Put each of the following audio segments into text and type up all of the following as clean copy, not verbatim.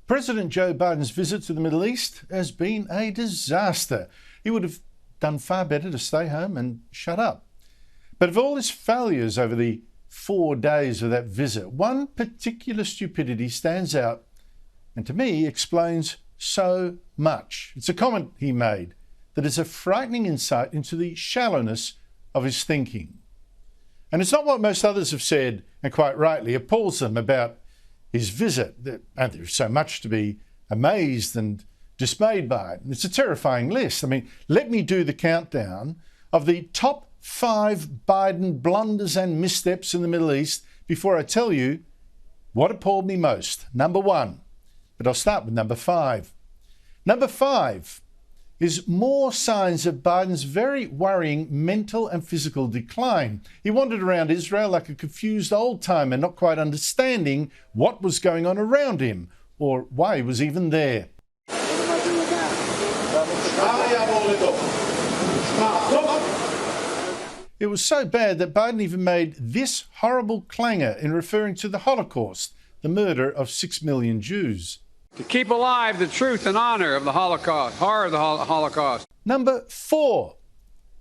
President Joe Biden's visit to the Middle East has been a disaster. He would have done far better to stay home and shut up. But of all his failures over the 4 days of that visit, one particular stupidity stands out and to me explains so much. It's a comment he made that is a frightening insight into the shallowness of his thinking. And it's not what most others have said, and quite rightly appalls them about his visit. And there's so much to be amazed and dismayed by. It's a terrifying list. I mean, let me do the countdown of the top 5 Biden blunders and missteps in the Middle East before I tell you what appalled me most. Number 1, but I'll start with number 5. Number 5 is more signs of Biden's very worrying mental and physical decline. He wandered around Israel like a confused old-timer, not quite understanding what was going on around him or why he was even there. It was so bad that Biden even made this horrible clangor in referring to the Holocaust, the murder of 6 million Jews. To keep alive the truth and honor of the Holocaust, horror of the Holocaust. Number 4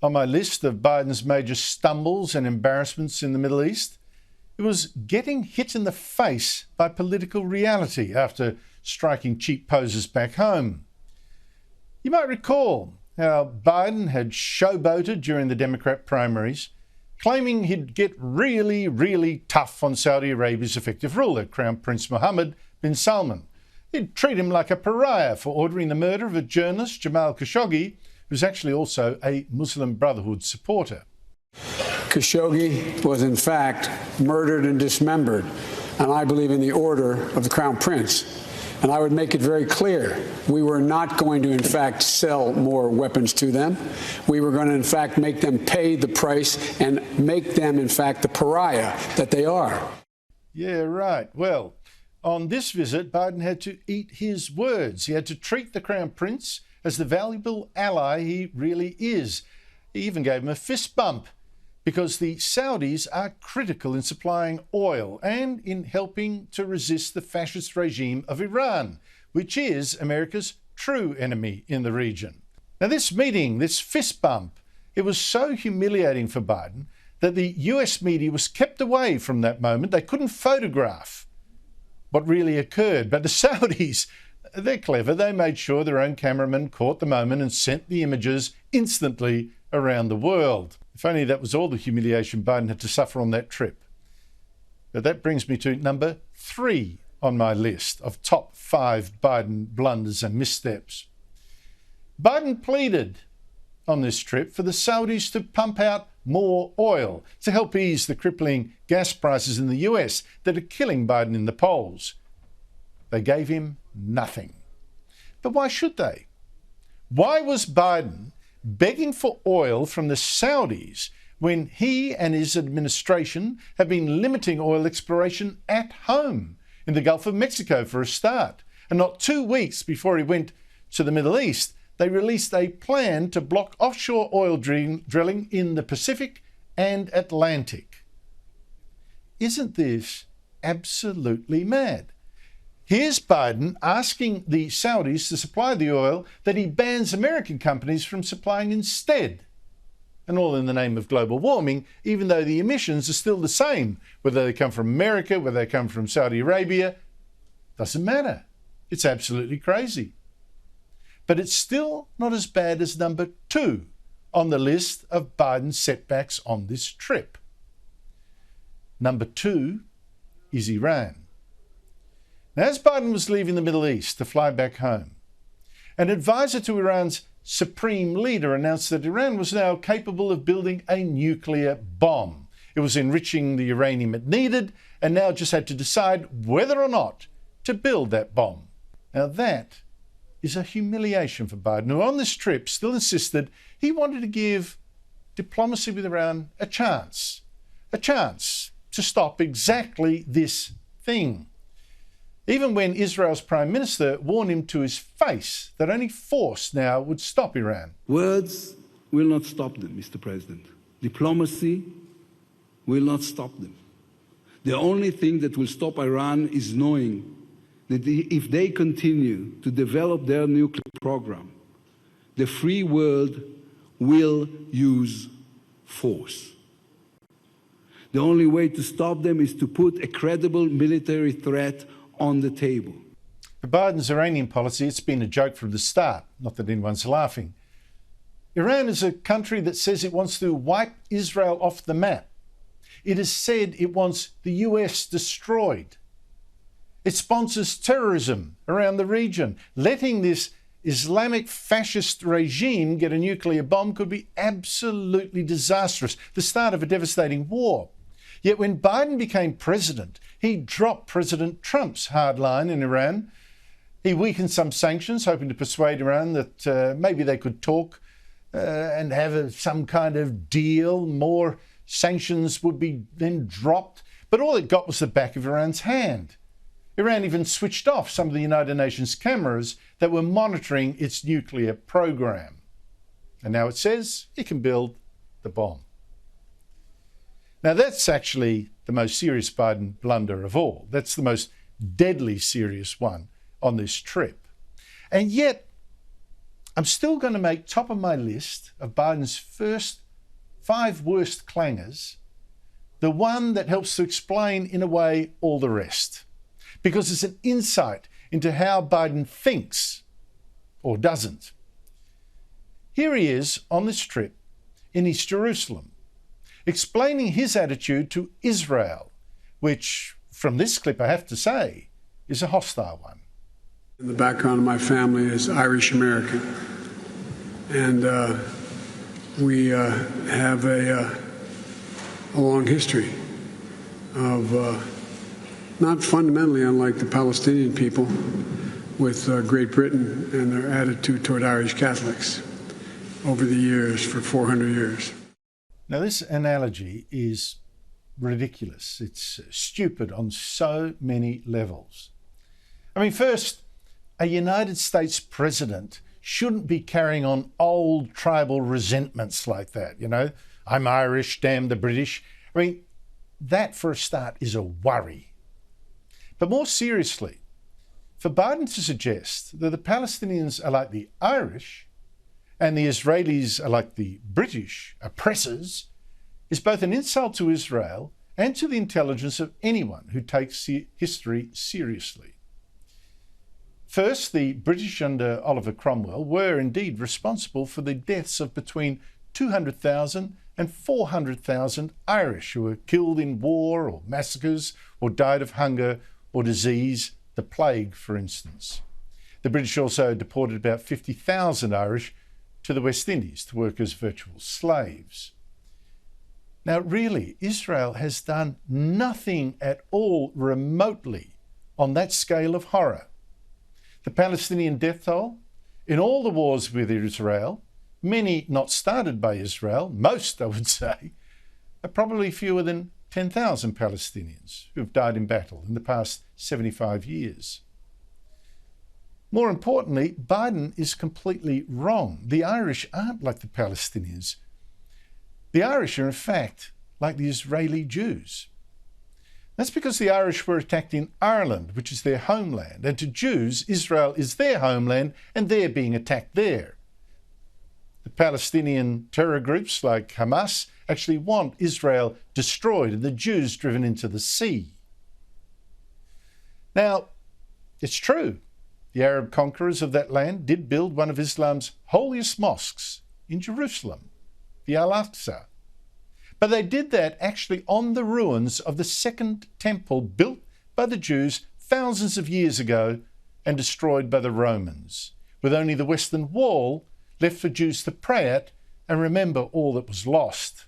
on my list of Biden's major stumbles and embarrassments in the Middle East, it was getting hit in the face by political reality after striking cheap poses back home. You might recall how Biden had showboated during the Democrat primaries, claiming he'd get really, really tough on Saudi Arabia's effective ruler, Crown Prince Mohammed bin Salman. He'd treat him like a pariah for ordering the murder of a journalist, Jamal Khashoggi, who's actually also a Muslim Brotherhood supporter. Khashoggi was in fact murdered and dismembered, and I believe in the order of the Crown Prince. And I would make it very clear, we were not going to in fact sell more weapons to them. We were going to in fact make them pay the price and make them in fact the pariah that they are. Yeah, right. Well, on this visit, Biden had to eat his words. He had to treat the Crown Prince as the valuable ally he really is. He even gave him a fist bump because the Saudis are critical in supplying oil and in helping to resist the fascist regime of Iran, which is America's true enemy in the region. Now, this meeting, this fist bump, it was so humiliating for Biden that the US media was kept away from that moment. They couldn't photograph what really occurred. But the Saudis, they're clever. They made sure their own cameraman caught the moment and sent the images instantly around the world. If only that was all the humiliation Biden had to suffer on that trip. But that brings me to number 3 on my list of top 5 Biden blunders and missteps. Biden pleaded on this trip for the Saudis to pump out more oil to help ease the crippling gas prices in the US that are killing Biden in the polls. They gave him nothing. But why should they? Why was Biden begging for oil from the Saudis when he and his administration have been limiting oil exploration at home in the Gulf of Mexico for a start? And not 2 weeks before he went to the Middle East, they released a plan to block offshore oil drilling in the Pacific and Atlantic. Isn't this absolutely mad? Here's Biden asking the Saudis to supply the oil that he bans American companies from supplying instead. And all in the name of global warming, even though the emissions are still the same, whether they come from America, whether they come from Saudi Arabia, doesn't matter. It's absolutely crazy. But it's still not as bad as number 2 on the list of Biden's setbacks on this trip. Number 2 is Iran. Now, as Biden was leaving the Middle East to fly back home, an advisor to Iran's supreme leader announced that Iran was now capable of building a nuclear bomb. It was enriching the uranium it needed and now just had to decide whether or not to build that bomb. Now, that is a humiliation for Biden, who on this trip still insisted he wanted to give diplomacy with Iran a chance to stop exactly this thing. Even when Israel's Prime Minister warned him to his face that only force now would stop Iran. Words will not stop them, Mr. President. Diplomacy will not stop them. The only thing that will stop Iran is knowing that if they continue to develop their nuclear program, the free world will use force. The only way to stop them is to put a credible military threat on the table. For Biden's Iranian policy, it's been a joke from the start, not that anyone's laughing. Iran is a country that says it wants to wipe Israel off the map. It has said it wants the US destroyed. It sponsors terrorism around the region. Letting this Islamic fascist regime get a nuclear bomb could be absolutely disastrous, the start of a devastating war. Yet when Biden became president, he dropped President Trump's hard line in Iran. He weakened some sanctions, hoping to persuade Iran that maybe they could talk and have some kind of deal. More sanctions would be then dropped. But all it got was the back of Iran's hand. Iran even switched off some of the United Nations cameras that were monitoring its nuclear program. And now it says it can build the bomb. Now that's actually the most serious Biden blunder of all. That's the most deadly serious one on this trip. And yet, I'm still going to make top of my list of Biden's first 5 worst clangers, the one that helps to explain in a way all the rest. Because it's an insight into how Biden thinks or doesn't. Here he is on this trip in East Jerusalem, explaining his attitude to Israel, which, from this clip, I have to say, is a hostile one. The background of my family is Irish American, and we have a long history of not fundamentally unlike the Palestinian people, with Great Britain and their attitude toward Irish Catholics over the years for 400 years. Now, this analogy is ridiculous. It's stupid on so many levels. I mean, first, a United States president shouldn't be carrying on old tribal resentments like that. You know, I'm Irish, damn the British. I mean, that for a start is a worry. But more seriously, for Biden to suggest that the Palestinians are like the Irish and the Israelis are like the British oppressors is both an insult to Israel and to the intelligence of anyone who takes history seriously. First, the British under Oliver Cromwell were indeed responsible for the deaths of between 200,000 and 400,000 Irish who were killed in war or massacres or died of hunger or disease, the plague, for instance. The British also deported about 50,000 Irish to the West Indies to work as virtual slaves. Now, really, Israel has done nothing at all remotely on that scale of horror. The Palestinian death toll in all the wars with Israel, many not started by Israel, most, I would say, are probably fewer than 10,000 Palestinians who have died in battle in the past 75 years. More importantly, Biden is completely wrong. The Irish aren't like the Palestinians. The Irish are, in fact, like the Israeli Jews. That's because the Irish were attacked in Ireland, which is their homeland, and to Jews, Israel is their homeland, and they're being attacked there. The Palestinian terror groups like Hamas actually want Israel destroyed and the Jews driven into the sea. Now, it's true, the Arab conquerors of that land did build one of Islam's holiest mosques in Jerusalem, the Al-Aqsa. But they did that actually on the ruins of the second temple built by the Jews thousands of years ago and destroyed by the Romans, with only the Western Wall left for Jews to pray at and remember all that was lost.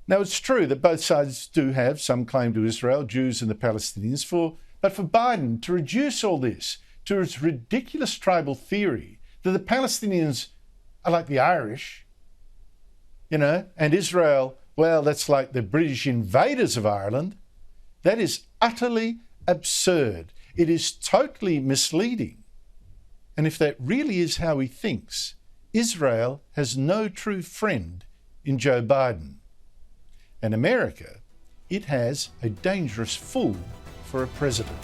Now, it's true that both sides do have some claim to Israel, Jews and the Palestinians, but for Biden to reduce all this to its ridiculous tribal theory that the Palestinians are like the Irish, and Israel, well, that's like the British invaders of Ireland, that is utterly absurd. It is totally misleading. And if that really is how he thinks, Israel has no true friend in Joe Biden. And America, it has a dangerous fool for a president.